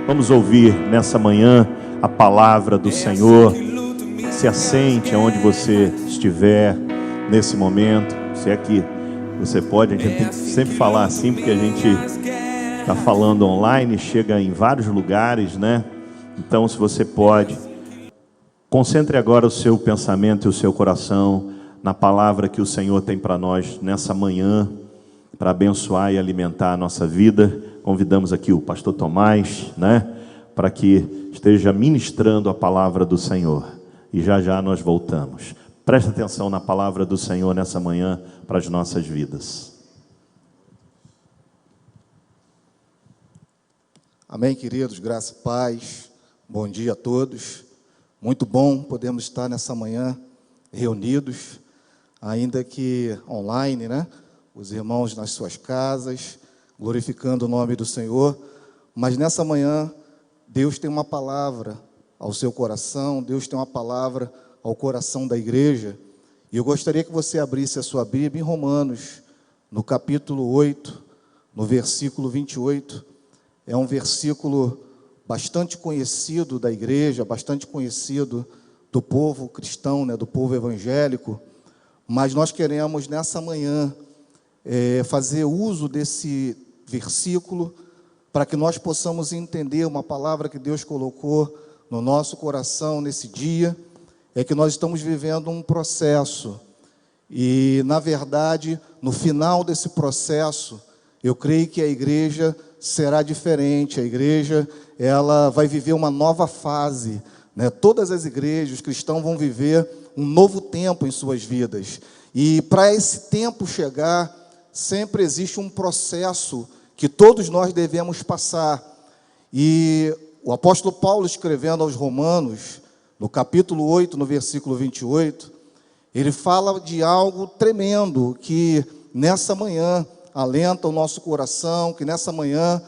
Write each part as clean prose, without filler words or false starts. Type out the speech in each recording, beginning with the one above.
Vamos ouvir nessa manhã a palavra do Senhor. Se assente aonde você estiver nesse momento. Se é que você pode, a gente tem que sempre falar assim, porque a gente está falando online, chega em vários lugares, né? Então, se você pode, concentre agora o seu pensamento e o seu coração na palavra que o Senhor tem para nós nessa manhã, para abençoar e alimentar a nossa vida. Convidamos aqui o pastor Tomás, né, para que esteja ministrando a palavra do Senhor. E já já nós voltamos. Presta atenção na palavra do Senhor nessa manhã para as nossas vidas. Amém, queridos, graça e paz. Bom dia a todos. Muito bom podermos estar nessa manhã reunidos, ainda que online, né? Os irmãos nas suas casas, glorificando o nome do Senhor. Mas nessa manhã, Deus tem uma palavra ao seu coração, Deus tem uma palavra ao coração da igreja. E eu gostaria que você abrisse a sua Bíblia em Romanos, no capítulo 8, no versículo 28. É um versículo bastante conhecido da igreja, bastante conhecido do povo cristão, né, do povo evangélico. Mas nós queremos nessa manhã fazer uso desse versículo para que nós possamos entender uma palavra que Deus colocou no nosso coração nesse dia. É que nós estamos vivendo um processo e, na verdade, no final desse processo, eu creio que a igreja será diferente. A igreja, ela vai viver uma nova fase, né? Todas as igrejas, os cristãos vão viver um novo tempo em suas vidas. E para esse tempo chegar, sempre existe um processo que todos nós devemos passar. E o apóstolo Paulo, escrevendo aos Romanos, no capítulo 8, no versículo 28, ele fala de algo tremendo que nessa manhã alenta o nosso coração, que nessa manhã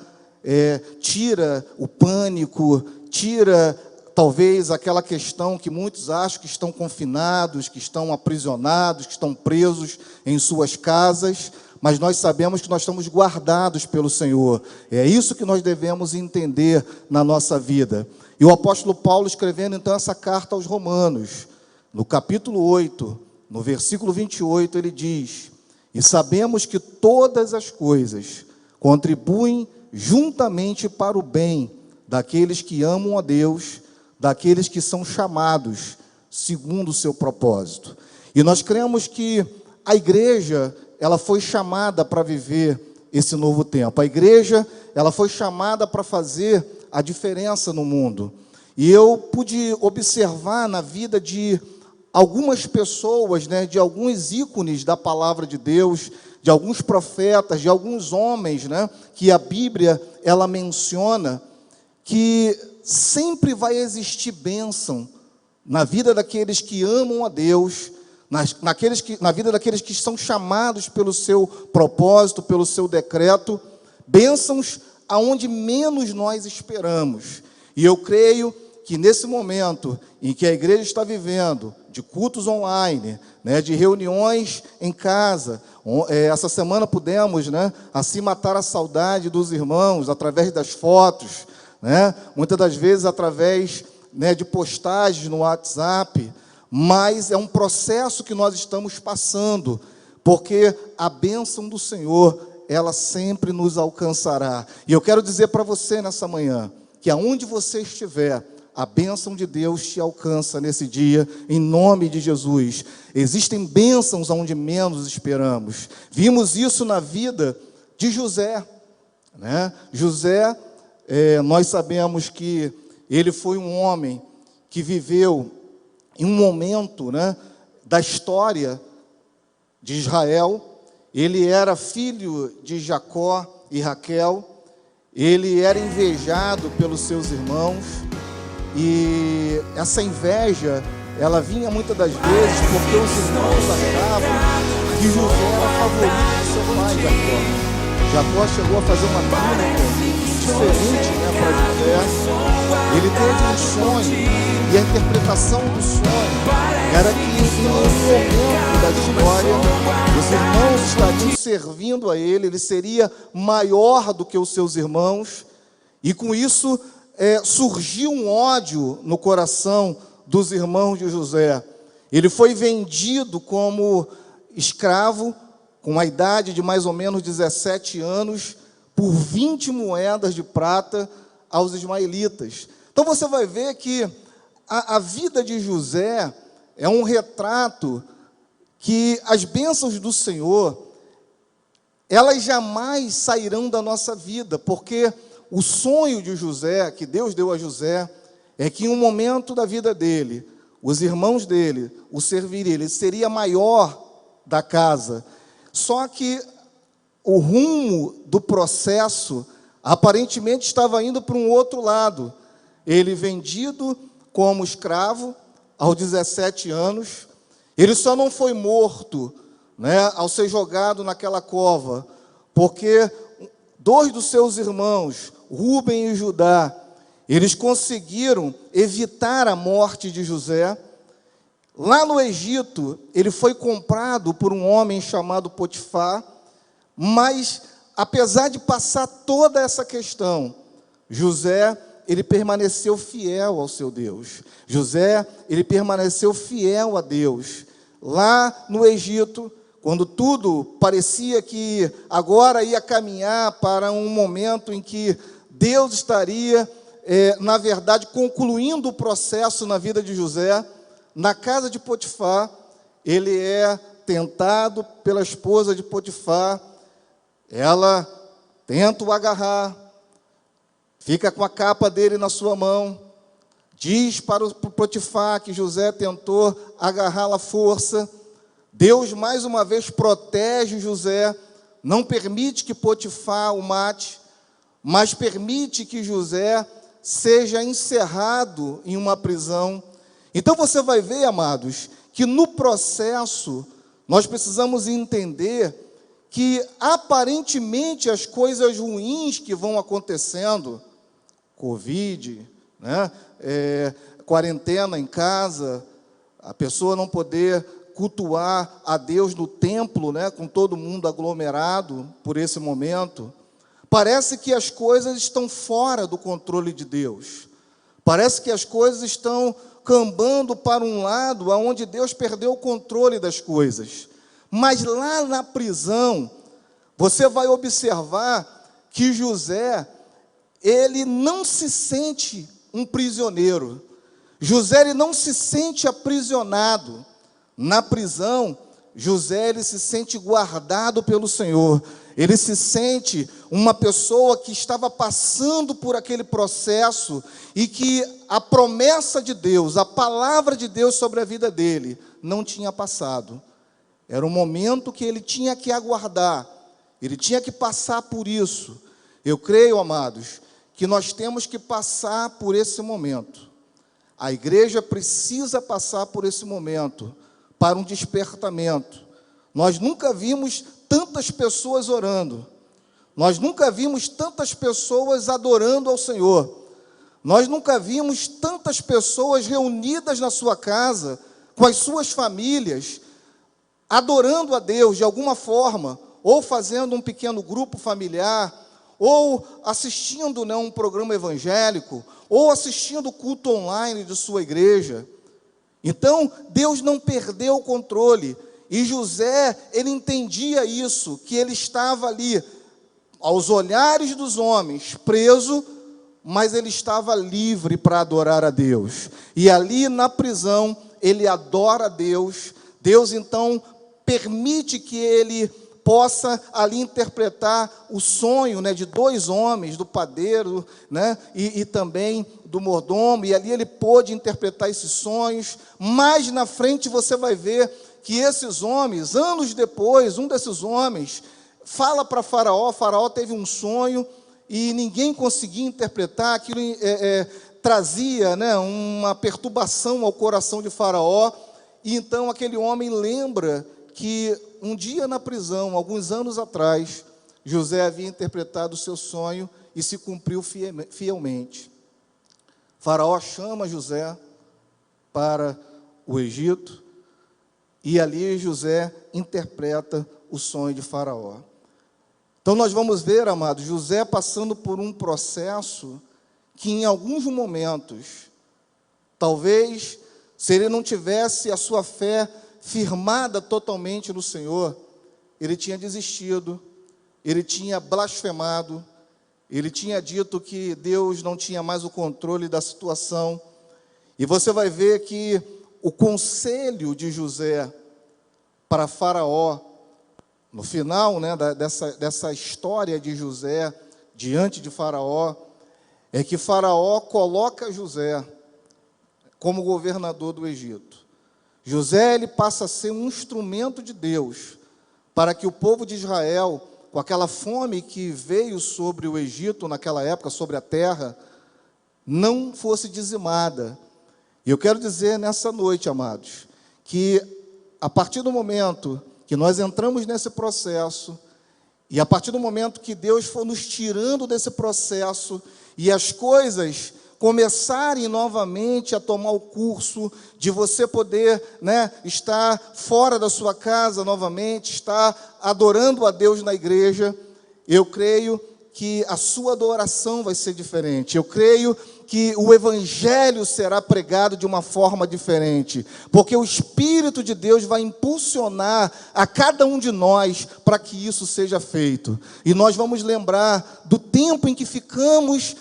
tira o pânico, tira talvez aquela questão que muitos acham que estão confinados, que estão aprisionados, que estão presos em suas casas, mas nós sabemos que nós estamos guardados pelo Senhor. É isso que nós devemos entender na nossa vida. E o apóstolo Paulo, escrevendo então essa carta aos Romanos, no capítulo 8, no versículo 28, ele diz: e sabemos que todas as coisas contribuem juntamente para o bem daqueles que amam a Deus, daqueles que são chamados segundo o seu propósito. E nós cremos que a igreja, ela foi chamada para viver esse novo tempo. A igreja, ela foi chamada para fazer a diferença no mundo. E eu pude observar na vida de algumas pessoas, né, de alguns ícones da palavra de Deus, de alguns profetas, de alguns homens, né, que a Bíblia, ela menciona, que sempre vai existir bênção na vida daqueles que amam a Deus, na vida daqueles que são chamados pelo seu propósito, pelo seu decreto, bênçãos aonde menos nós esperamos. E eu creio que nesse momento em que a igreja está vivendo, de cultos online, né, de reuniões em casa, essa semana pudemos, né, assim matar a saudade dos irmãos através das fotos, né, muitas das vezes através, né, de postagens no WhatsApp, mas é um processo que nós estamos passando, porque a bênção do Senhor, ela sempre nos alcançará. E eu quero dizer para você nessa manhã, que aonde você estiver, a bênção de Deus te alcança nesse dia, em nome de Jesus. Existem bênçãos onde menos esperamos. Vimos isso na vida de José, né? José, nós sabemos que ele foi um homem que viveu em um momento, né, da história de Israel. Ele era filho de Jacó e Raquel. Ele era invejado pelos seus irmãos. E essa inveja, ela vinha muitas das vezes porque os irmãos achavam que José era favorito de seu pai, Jacó. Jacó chegou a fazer uma túnica diferente, né, para José. Ele teve um sonho, e a interpretação do sonho era que em um momento da história, os irmãos estariam servindo a ele seria maior do que os seus irmãos, e com isso surgiu um ódio no coração dos irmãos de José. Ele foi vendido como escravo, com a idade de mais ou menos 17 anos, por 20 moedas de prata aos ismaelitas. Então você vai ver que a vida de José é um retrato que as bênçãos do Senhor, elas jamais sairão da nossa vida, porque o sonho de José, que Deus deu a José, é que em um momento da vida dele, os irmãos dele o serviriam, ele seria maior da casa. Só que o rumo do processo aparentemente estava indo para um outro lado. Ele vendido como escravo aos 17 anos, ele só não foi morto, ao ser jogado naquela cova, porque 2 dos seus irmãos, Rúben e Judá, eles conseguiram evitar a morte de José. Lá no Egito, ele foi comprado por um homem chamado Potifar, mas, apesar de passar toda essa questão, José, ele permaneceu fiel ao seu Deus. José, ele permaneceu fiel a Deus. Lá no Egito, quando tudo parecia que agora ia caminhar para um momento em que Deus estaria, na verdade, concluindo o processo na vida de José, na casa de Potifar, ele é tentado pela esposa de Potifar, ela tenta o agarrar, fica com a capa dele na sua mão, diz para o Potifar que José tentou agarrá-la à força. Deus, mais uma vez, protege José, não permite que Potifar o mate, mas permite que José seja encerrado em uma prisão. Então você vai ver, amados, que no processo nós precisamos entender que aparentemente as coisas ruins que vão acontecendo, Covid, quarentena em casa, a pessoa não poder cultuar a Deus no templo, com todo mundo aglomerado por esse momento, parece que as coisas estão fora do controle de Deus. Parece que as coisas estão cambando para um lado aonde Deus perdeu o controle das coisas. Mas lá na prisão, você vai observar que José, ele não se sente um prisioneiro. José, ele não se sente aprisionado. Na prisão, José, ele se sente guardado pelo Senhor. Ele se sente uma pessoa que estava passando por aquele processo e que a promessa de Deus, a palavra de Deus sobre a vida dele, não tinha passado. Era um momento que ele tinha que aguardar, ele tinha que passar por isso. Eu creio, amados, que nós temos que passar por esse momento. A igreja precisa passar por esse momento, para um despertamento. Nós nunca vimos tantas pessoas orando, nós nunca vimos tantas pessoas adorando ao Senhor, nós nunca vimos tantas pessoas reunidas na sua casa, com as suas famílias, adorando a Deus de alguma forma, ou fazendo um pequeno grupo familiar, ou assistindo um programa evangélico, ou assistindo o culto online de sua igreja. Então, Deus não perdeu o controle, e José, ele entendia isso, que ele estava ali, aos olhares dos homens, preso, mas ele estava livre para adorar a Deus. E ali na prisão, ele adora a Deus. Deus, então, permite que ele possa ali interpretar o sonho de 2 homens, do padeiro, e também do mordomo, e ali ele pôde interpretar esses sonhos. Mais na frente você vai ver que esses homens, anos depois, um desses homens fala para Faraó. Faraó teve um sonho e ninguém conseguia interpretar, aquilo trazia uma perturbação ao coração de Faraó, e então aquele homem lembra que um dia na prisão, alguns anos atrás, José havia interpretado o seu sonho e se cumpriu fielmente. Faraó chama José para o Egito, e ali José interpreta o sonho de Faraó. Então nós vamos ver, amados, José passando por um processo que em alguns momentos, talvez, se ele não tivesse a sua fé firmada totalmente no Senhor, ele tinha desistido, ele tinha blasfemado, ele tinha dito que Deus não tinha mais o controle da situação. E você vai ver que o conselho de José para Faraó, no final, né, dessa história de José diante de Faraó, é que Faraó coloca José como governador do Egito. José, ele passa a ser um instrumento de Deus para que o povo de Israel, com aquela fome que veio sobre o Egito naquela época, sobre a terra, não fosse dizimada. E eu quero dizer nessa noite, amados, que a partir do momento que nós entramos nesse processo, e a partir do momento que Deus for nos tirando desse processo, e as coisas começarem novamente a tomar o curso de você poder, né, estar fora da sua casa novamente, estar adorando a Deus na igreja, eu creio que a sua adoração vai ser diferente. Eu creio que o evangelho será pregado de uma forma diferente, porque o Espírito de Deus vai impulsionar a cada um de nós para que isso seja feito. E nós vamos lembrar do tempo em que ficamos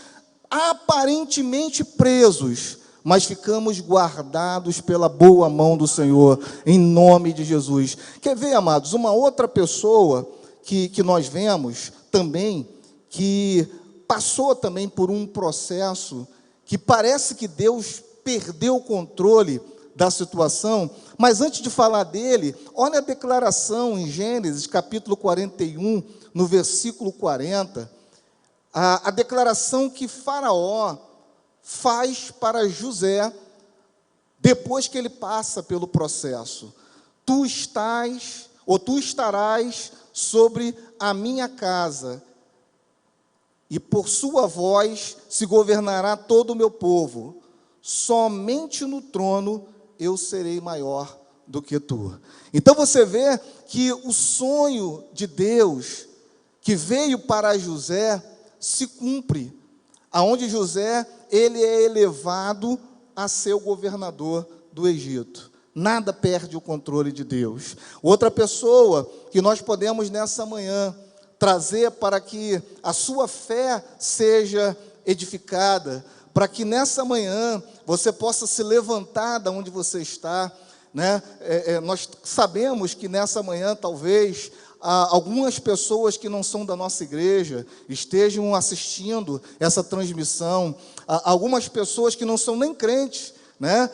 aparentemente presos, mas ficamos guardados pela boa mão do Senhor, em nome de Jesus. Quer ver, amados, uma outra pessoa que nós vemos também, que passou também por um processo que parece que Deus perdeu o controle da situação, mas antes de falar dele, olha a declaração em Gênesis, capítulo 41, no versículo 40, a declaração que Faraó faz para José, depois que ele passa pelo processo. Tu estarás sobre a minha casa, e por sua voz se governará todo o meu povo. Somente no trono eu serei maior do que tu. Então você vê que o sonho de Deus que veio para José se cumpre, aonde José, ele é elevado a ser o governador do Egito. Nada perde o controle de Deus. Outra pessoa que nós podemos nessa manhã trazer para que a sua fé seja edificada, para que nessa manhã você possa se levantar da onde você está, né? Nós sabemos que nessa manhã talvez algumas pessoas que não são da nossa igreja estejam assistindo essa transmissão, algumas pessoas que não são nem crentes, né?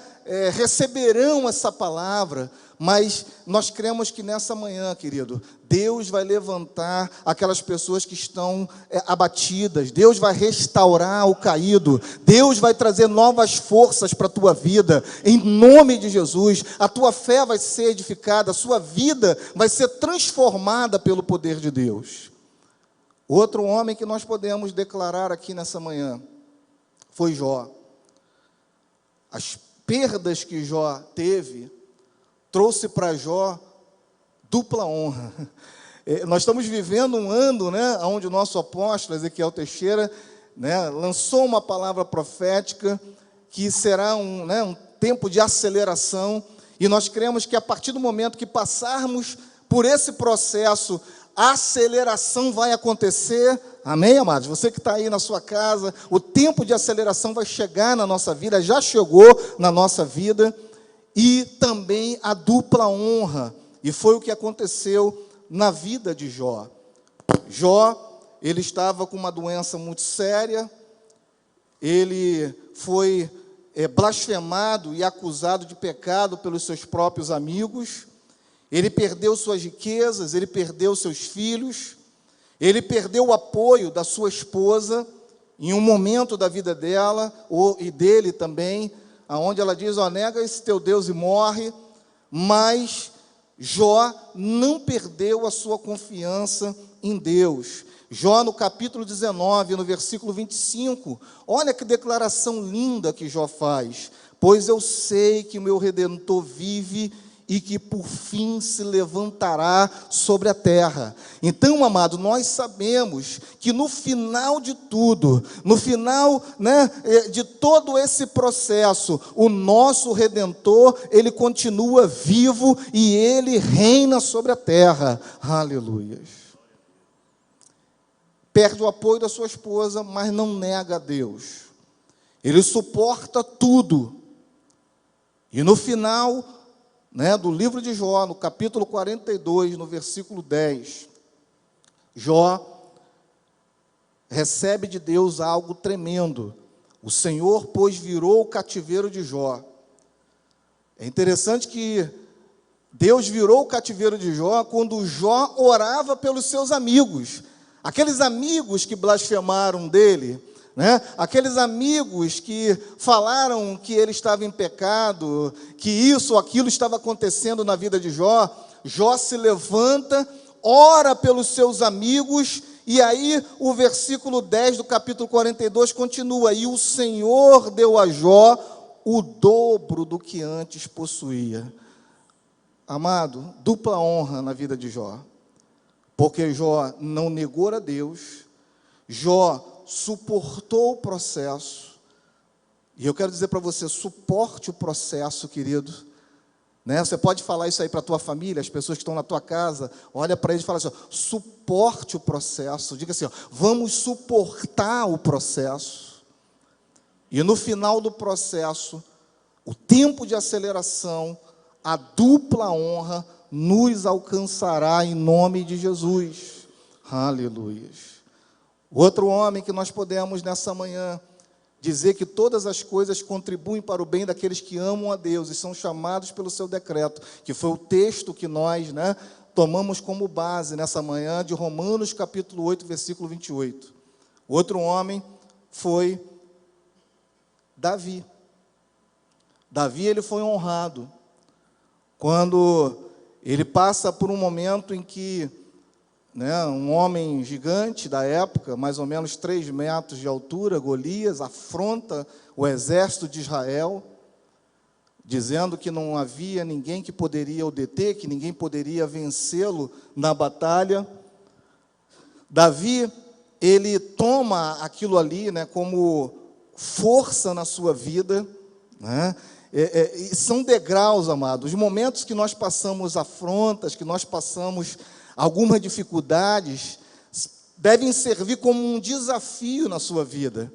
Receberão essa palavra, mas nós cremos que nessa manhã, querido, Deus vai levantar aquelas pessoas que estão abatidas, Deus vai restaurar o caído, Deus vai trazer novas forças para a tua vida, em nome de Jesus. A tua fé vai ser edificada, a sua vida vai ser transformada pelo poder de Deus. Outro homem que nós podemos declarar aqui nessa manhã foi Jó. As perdas que Jó teve trouxe para Jó dupla honra. Nós estamos vivendo um ano, né, onde o nosso apóstolo Ezequiel Teixeira, né, lançou uma palavra profética que será um tempo de aceleração, e nós cremos que a partir do momento que passarmos por esse processo, a aceleração vai acontecer. Amém, amados? Você que está aí na sua casa, o tempo de aceleração vai chegar na nossa vida, já chegou na nossa vida, e também a dupla honra, e foi o que aconteceu na vida de Jó. Jó, ele estava com uma doença muito séria, ele foi blasfemado e acusado de pecado pelos seus próprios amigos, ele perdeu suas riquezas, ele perdeu seus filhos, ele perdeu o apoio da sua esposa, em um momento da vida dela, e dele também, onde ela diz, nega esse teu Deus e morre, mas Jó não perdeu a sua confiança em Deus. Jó, no capítulo 19, no versículo 25, olha que declaração linda que Jó faz. Pois eu sei que o meu Redentor vive e que por fim se levantará sobre a terra. Então, amado, nós sabemos que no final de tudo, no final, de todo esse processo, o nosso Redentor, ele continua vivo e ele reina sobre a terra. Aleluias. Perde o apoio da sua esposa, mas não nega a Deus. Ele suporta tudo. E no final, do livro de Jó, no capítulo 42, no versículo 10, Jó recebe de Deus algo tremendo. O Senhor, pois, virou o cativeiro de Jó. É interessante que Deus virou o cativeiro de Jó quando Jó orava pelos seus amigos. Aqueles amigos que blasfemaram dele, aqueles amigos que falaram que ele estava em pecado, que isso ou aquilo estava acontecendo na vida de Jó. Jó se levanta, ora pelos seus amigos, e aí o versículo 10 do capítulo 42 continua: e o Senhor deu a Jó o dobro do que antes possuía. Amado, dupla honra na vida de Jó, porque Jó não negou a Deus, Jó suportou o processo. E eu quero dizer para você, suporte o processo, querido. Você pode falar isso aí para a tua família, as pessoas que estão na tua casa, olha para eles e fala assim, suporte o processo. Diga assim, vamos suportar o processo. E no final do processo, o tempo de aceleração, a dupla honra nos alcançará em nome de Jesus. Aleluia. Outro homem que nós podemos nessa manhã dizer que todas as coisas contribuem para o bem daqueles que amam a Deus e são chamados pelo seu decreto, que foi o texto que nós tomamos como base nessa manhã de Romanos capítulo 8, versículo 28. Outro homem foi Davi. Davi, ele foi honrado quando ele passa por um momento em que um homem gigante da época, mais ou menos 3 metros de altura, Golias, afronta o exército de Israel, dizendo que não havia ninguém que poderia o deter, que ninguém poderia vencê-lo na batalha. Davi, ele toma aquilo ali como força na sua vida, e são degraus, amados. Os momentos que nós passamos afrontas, que nós passamos algumas dificuldades, devem servir como um desafio na sua vida.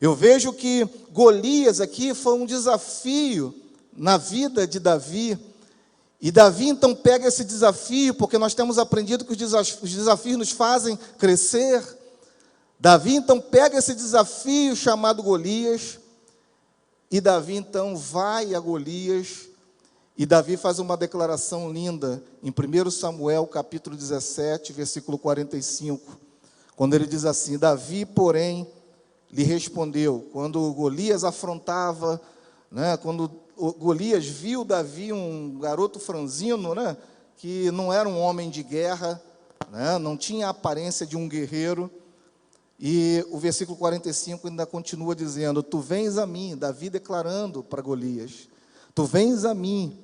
Eu vejo que Golias aqui foi um desafio na vida de Davi, e Davi então pega esse desafio, porque nós temos aprendido que os desafios nos fazem crescer. Davi então pega esse desafio chamado Golias, e Davi então vai a Golias, e Davi faz uma declaração linda, em 1 Samuel, capítulo 17, versículo 45, quando ele diz assim, Davi, porém, lhe respondeu, quando Golias afrontava, quando Golias viu Davi, um garoto franzino, que não era um homem de guerra, não tinha a aparência de um guerreiro, e o versículo 45 ainda continua dizendo, tu vens a mim, Davi declarando para Golias, tu vens a mim,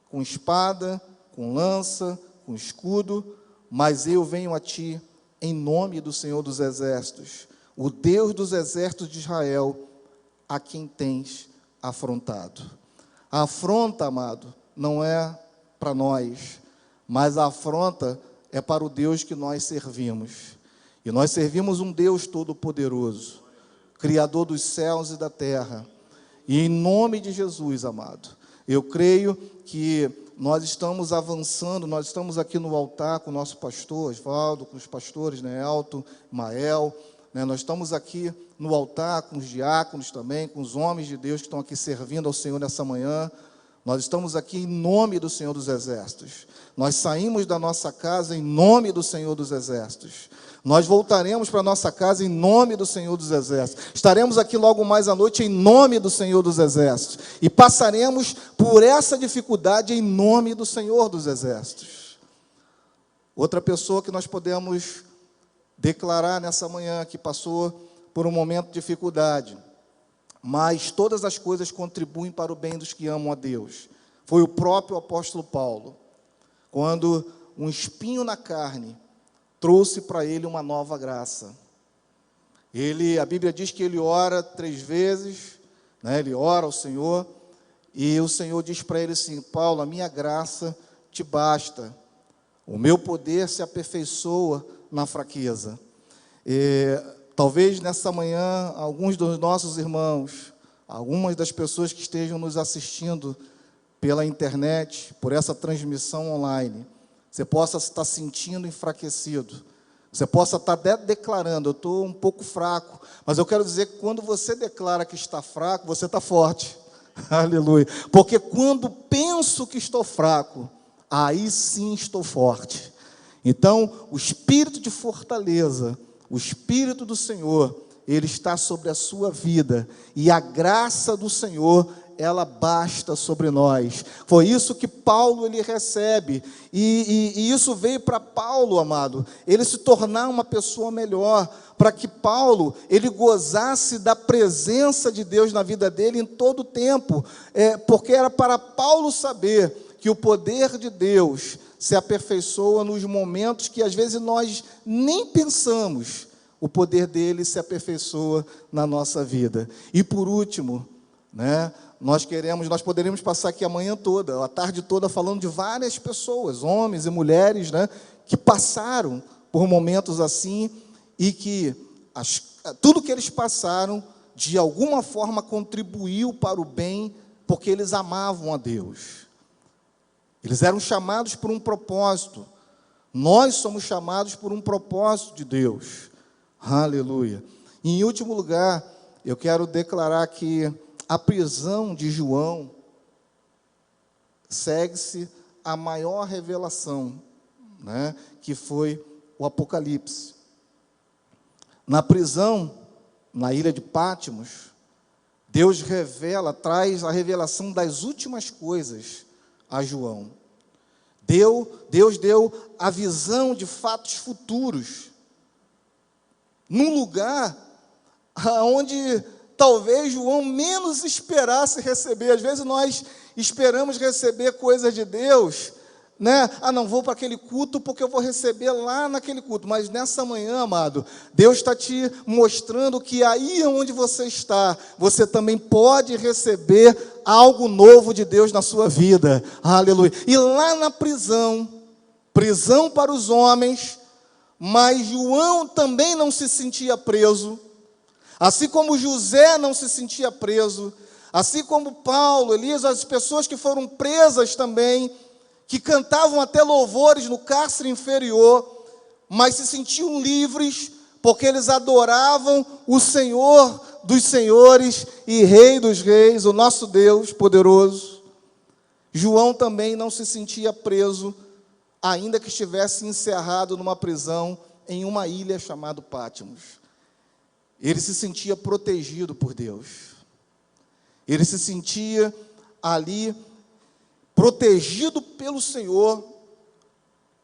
com espada, com lança, com escudo, mas eu venho a ti em nome do Senhor dos Exércitos, o Deus dos exércitos de Israel, a quem tens afrontado. A afronta, amado, não é para nós, mas a afronta é para o Deus que nós servimos. E nós servimos um Deus todo-poderoso, Criador dos céus e da terra. E em nome de Jesus, amado, eu creio que nós estamos avançando, nós estamos aqui no altar com o nosso pastor, Osvaldo, com os pastores, Elton, Mael, nós estamos aqui no altar com os diáconos também, com os homens de Deus que estão aqui servindo ao Senhor nessa manhã. Nós estamos aqui em nome do Senhor dos Exércitos. Nós saímos da nossa casa em nome do Senhor dos Exércitos. Nós voltaremos para a nossa casa em nome do Senhor dos Exércitos. Estaremos aqui logo mais à noite em nome do Senhor dos Exércitos. E passaremos por essa dificuldade em nome do Senhor dos Exércitos. Outra pessoa que nós podemos declarar nessa manhã, que passou por um momento de dificuldade, mas todas as coisas contribuem para o bem dos que amam a Deus. foi o próprio apóstolo Paulo, quando um espinho na carne trouxe para ele uma nova graça. A Bíblia diz que ele ora 3 vezes, né? Ele ora ao Senhor, e o Senhor diz para ele assim: Paulo, a minha graça te basta, o meu poder se aperfeiçoa na fraqueza. Talvez nessa manhã, alguns dos nossos irmãos, algumas das pessoas que estejam nos assistindo pela internet, por essa transmissão online, você possa estar sentindo enfraquecido, você possa estar declarando: eu estou um pouco fraco, mas eu quero dizer que quando você declara que está fraco, você está forte. Aleluia. Porque quando penso que estou fraco, aí sim estou forte. Então, o espírito de fortaleza, o Espírito do Senhor, ele está sobre a sua vida, e a graça do Senhor, ela basta sobre nós. Foi isso que Paulo ele recebe, e isso veio para Paulo, amado, ele se tornar uma pessoa melhor, para que Paulo, ele gozasse da presença de Deus na vida dele em todo o tempo, porque era para Paulo saber que o poder de Deus se aperfeiçoa nos momentos que às vezes nós nem pensamos. O poder dele se aperfeiçoa na nossa vida. E por último, né, nós poderíamos passar aqui a manhã toda, a tarde toda, falando de várias pessoas, homens e mulheres, né, que passaram por momentos assim, e que tudo que eles passaram, de alguma forma, contribuiu para o bem, porque eles amavam a Deus. Eles eram chamados por um propósito. Nós somos chamados por um propósito de Deus. Aleluia. E, em último lugar, eu quero declarar que a prisão de João segue-se a maior revelação, né, que foi o Apocalipse. Na prisão, na ilha de Patmos, Deus traz a revelação das últimas coisas a João. Deus deu a visão de fatos futuros, num lugar onde talvez João menos esperasse receber. Às vezes nós esperamos receber coisas de Deus, né? Não vou para aquele culto porque eu vou receber lá naquele culto. Mas nessa manhã, amado, Deus está te mostrando que aí onde você está, você também pode receber algo novo de Deus na sua vida. Aleluia. E lá na prisão para os homens, mas João também não se sentia preso, assim como José não se sentia preso, assim como Paulo, Elias, as pessoas que foram presas também, que cantavam até louvores no cárcere inferior, mas se sentiam livres, porque eles adoravam o Senhor dos senhores e Rei dos reis, o nosso Deus poderoso. João também não se sentia preso, ainda que estivesse encerrado numa prisão em uma ilha chamada Patmos. Ele se sentia protegido por Deus. Ele se sentia ali protegido pelo Senhor,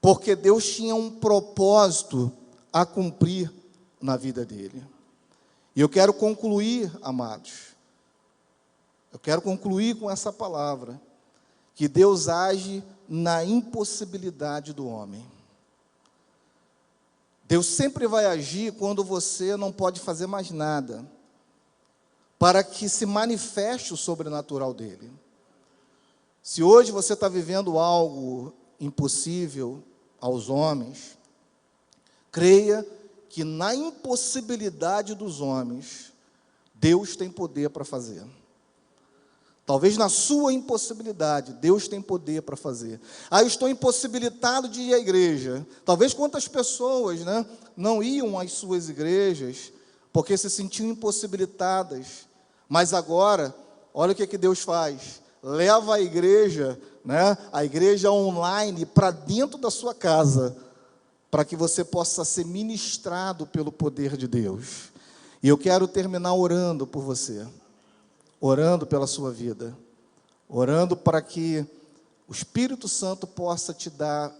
porque Deus tinha um propósito a cumprir na vida dele. E eu quero concluir, amados, eu quero concluir com essa palavra, que Deus age na impossibilidade do homem. Deus sempre vai agir quando você não pode fazer mais nada, para que se manifeste o sobrenatural dele. Se hoje você está vivendo algo impossível aos homens, creia que na impossibilidade dos homens, Deus tem poder para fazer. Talvez na sua impossibilidade, Deus tem poder para fazer. Eu estou impossibilitado de ir à igreja. Talvez quantas pessoas, né, não iam às suas igrejas, porque se sentiam impossibilitadas. Mas agora, olha o que Deus faz. Leva a igreja, né, a igreja online, para dentro da sua casa, para que você possa ser ministrado pelo poder de Deus. E eu quero terminar orando por você, orando pela sua vida, orando para que o Espírito Santo possa te dar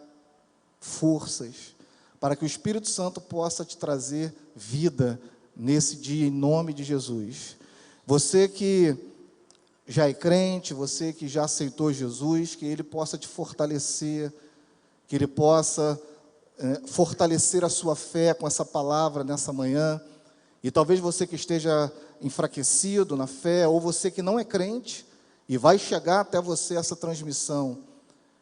forças, para que o Espírito Santo possa te trazer vida nesse dia, em nome de Jesus. Você que já é crente, você que já aceitou Jesus, que Ele possa te fortalecer, que Ele possa fortalecer a sua fé com essa palavra nessa manhã. E talvez você que esteja enfraquecido na fé, ou você que não é crente, e vai chegar até você essa transmissão,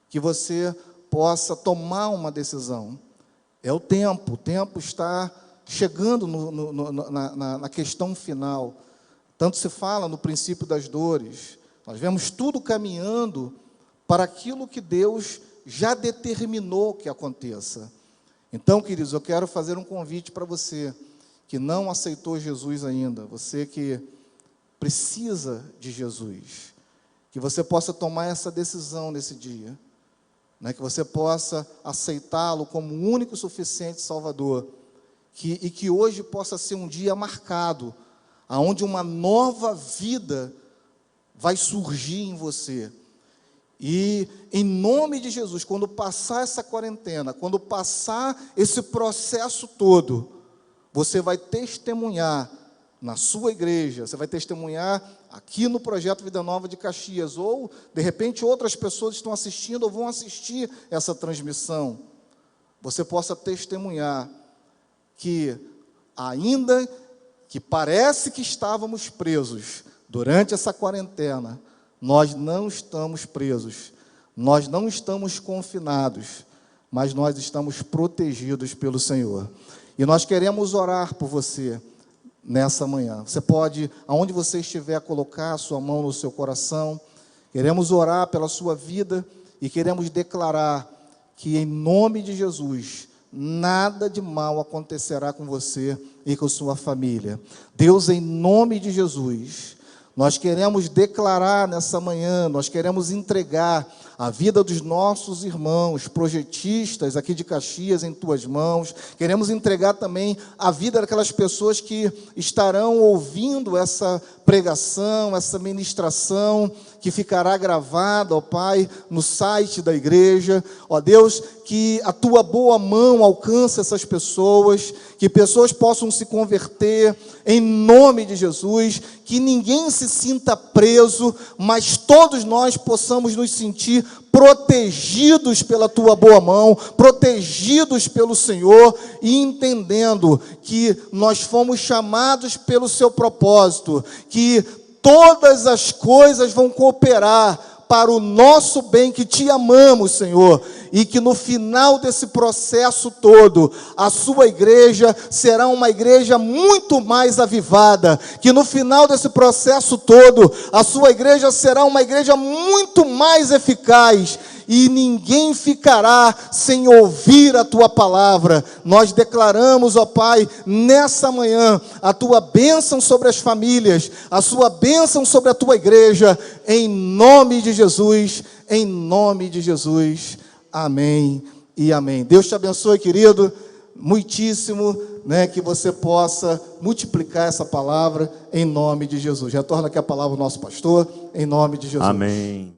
que você possa tomar uma decisão. É o tempo está chegando na questão final. Tanto se fala no princípio das dores, nós vemos tudo caminhando para aquilo que Deus já determinou que aconteça. Então, queridos, eu quero fazer um convite para você que não aceitou Jesus ainda, você que precisa de Jesus, que você possa tomar essa decisão nesse dia, né? Que você possa aceitá-lo como o único e suficiente Salvador, e que hoje possa ser um dia marcado, aonde uma nova vida vai surgir em você. E em nome de Jesus, quando passar essa quarentena, quando passar esse processo todo, você vai testemunhar na sua igreja, você vai testemunhar aqui no Projeto Vida Nova de Caxias, ou de repente outras pessoas estão assistindo ou vão assistir essa transmissão. Você possa testemunhar que, ainda que parece que estávamos presos durante essa quarentena, nós não estamos presos, nós não estamos confinados, mas nós estamos protegidos pelo Senhor. E nós queremos orar por você nessa manhã. Você pode, aonde você estiver, colocar a sua mão no seu coração. Queremos orar pela sua vida e queremos declarar que, em nome de Jesus, nada de mal acontecerá com você e com sua família. Deus, em nome de Jesus, nós queremos declarar nessa manhã, nós queremos entregar a vida dos nossos irmãos projetistas aqui de Caxias em tuas mãos. Queremos entregar também a vida daquelas pessoas que estarão ouvindo essa pregação, essa ministração, que ficará gravada, ó Pai, no site da igreja. Ó Deus, que a tua boa mão alcance essas pessoas, que pessoas possam se converter em nome de Jesus, que ninguém se sinta preso, mas todos nós possamos nos sentir protegidos pela tua boa mão, protegidos pelo Senhor, e entendendo que nós fomos chamados pelo seu propósito, que todas as coisas vão cooperar para o nosso bem, que te amamos, Senhor, e que no final desse processo todo, a sua igreja será uma igreja muito mais avivada, que no final desse processo todo, a sua igreja será uma igreja muito mais eficaz, e ninguém ficará sem ouvir a tua palavra. Nós declaramos, ó Pai, nessa manhã, a tua bênção sobre as famílias, a sua bênção sobre a tua igreja, em nome de Jesus, em nome de Jesus. Amém e amém. Deus te abençoe, querido, muitíssimo, né, que você possa multiplicar essa palavra em nome de Jesus. Retorna aqui a palavra ao nosso pastor, em nome de Jesus. Amém.